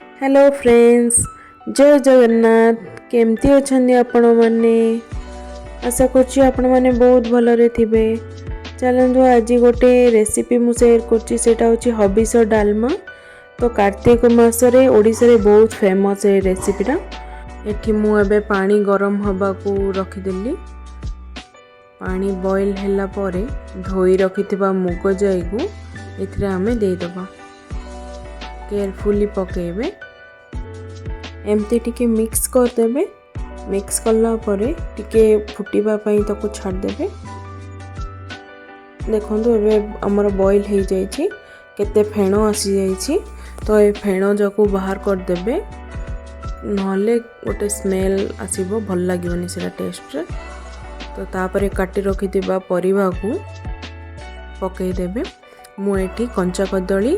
Hello friends, जय जगन्नाथ। केमती अछंदी आपण माने? आशा करछि आपण माने बहुत भलरे थिबे। चलंतु आज गोटे रेसिपी मु शेयर करछि, सेटा होछि हबिष डालमा। तो कार्तिक मासरे ओडिसा रे बहुत फेमस है रेसिपीटा। एठी मु एबे पानी गरम हबा को रखि देली। पानी बॉईल हैला परे धोई रखिथिबा मुग जाई को एथरे हमें दे दबा। केयरफुली पकेबे, एमती टिके मिक्स कर देबे। मिक्स करला परे टिके फुटीबा पई ताको छाड़ देबे। देखंतु एबे हमर बॉईल हे जाई छी, केते फेणो आसी जाई छी। तो ए फेणो जाको बाहर कर देबे, नहले गोटे स्मेल आसीबो, भल लागिवनी सेटा टेस्ट रे। तो तापरे काटी रखिथिबा परिबा को पकई देबे। मु एठी कंचा कदली,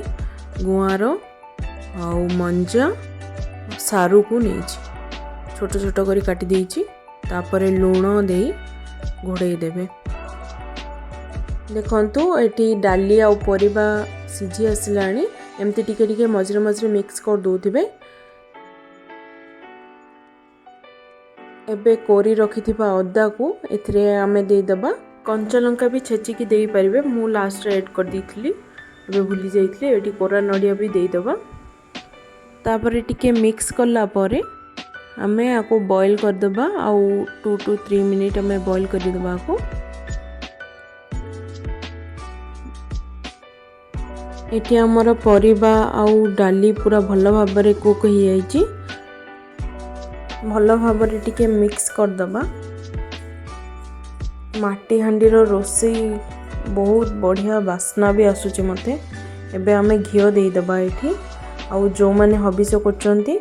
गुआर आउ मंजा, सारू को नहीं छोट छोट करी काटी देइछि। तापरे लूण दे घोड़े देबे। देखंतु एठी डाली आ परिबा सिझी आसिलाणी। एमती टिके टिके मझरे मझरे मिक्स कर दोथिबे। एबे कोरी रखिथिबा अदा को एथरे आमे दे दबा। कंचा लंका भी छेची की देई परिबे, मु लास्ट रे ऐड कर दीथली, एबे भूली जाइथली। एठी कोरा नडिया भी दे दबा। तापरे टिके मिक्स करला परे हमें आको बॉईल कर दबा। आउ 2 to 3 मिनिट हमें बॉईल कर दबा को। एठी हमर परिबा आउ डाली पूरा भल भाबरे कुक हो जाइछि। भल भाबरे टिके मिक्स कर दबा। माटी हांडी रो रोसई बहुत बढ़िया बास्ना भी आसुछि मते। एबे हमें घियो दे दबा एठी। आउ जो माने हबिष करचंती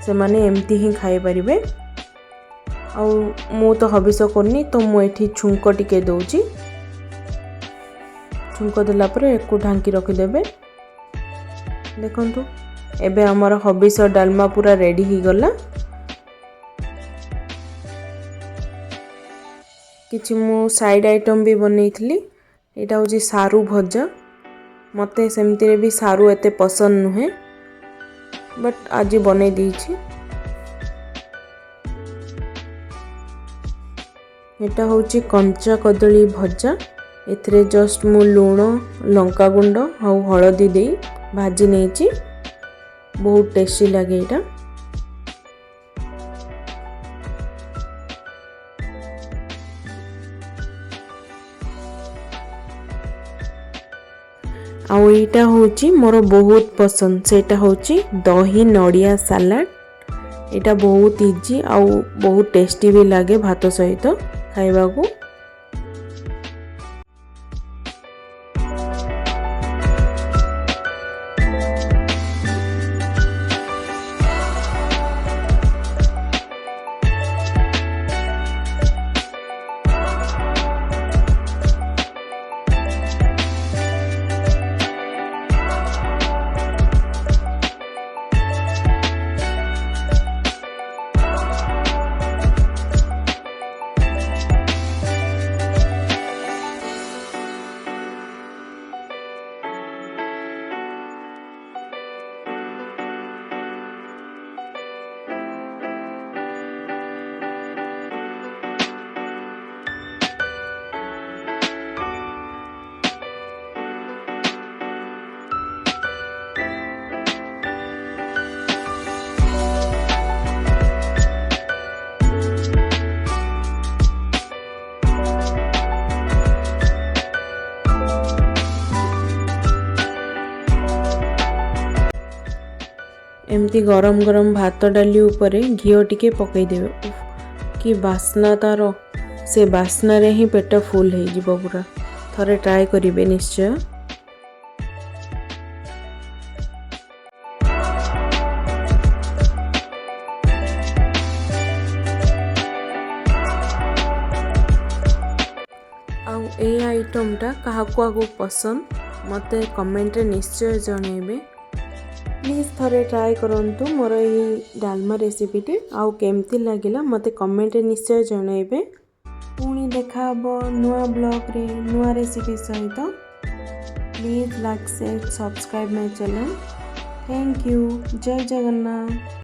से माने एमती ही खाई परिबे। आउ मु तो हबिष करनी, तो मु एठी छुंको टिके दउची। छुंको देला परे एको ढांकी रखि देबे। देखंतु एबे हमर हबिष डालमा पूरा रेडी ही गला। किछि मु साइड आइटम भी बनैथली। एटा होची सारू भजा। मते सेमती रे भी सारू एते पसंद नुहे, बट आज बनै दीछि। एटा होची कंचा कदली भजा। एथरे जस्ट मु लूण, लंका गुंड आउ हळदी दे भाजी नेछि। बहुत टेस्टी लागे एटा। आउ एटा होची मोर बहुत पसंद, सेटा होची दही नडिया सलाड। एटा बहुत इजी आउ बहुत टेस्टी भी लागे भात सहित खाइबा को। एमती गरम गरम भात डाली ऊपर घिओ टिके पकई देबे। कि बास्ना तारो, से बास्ना रे ही पेट फुल हो जिवो पूरा। थरे ट्राई करिवे निश्चय। आउ ए आइटमटा काहाकु आगु पसंद मते कमेंट रे निश्चय जणेबे। प्लीज थरे ट्राई करंतु मोर ये डालमा रेसिपीटी। आउ केमती लागिला मते कमेंट रे निश्चय जणेबे। पुणी देखा हबो नुआ ब्लॉग रे नुआ रेसिपी सहित। Please like share subscribe my channel. Thank you. ଜୟ ଜଗନ୍ନାଥ।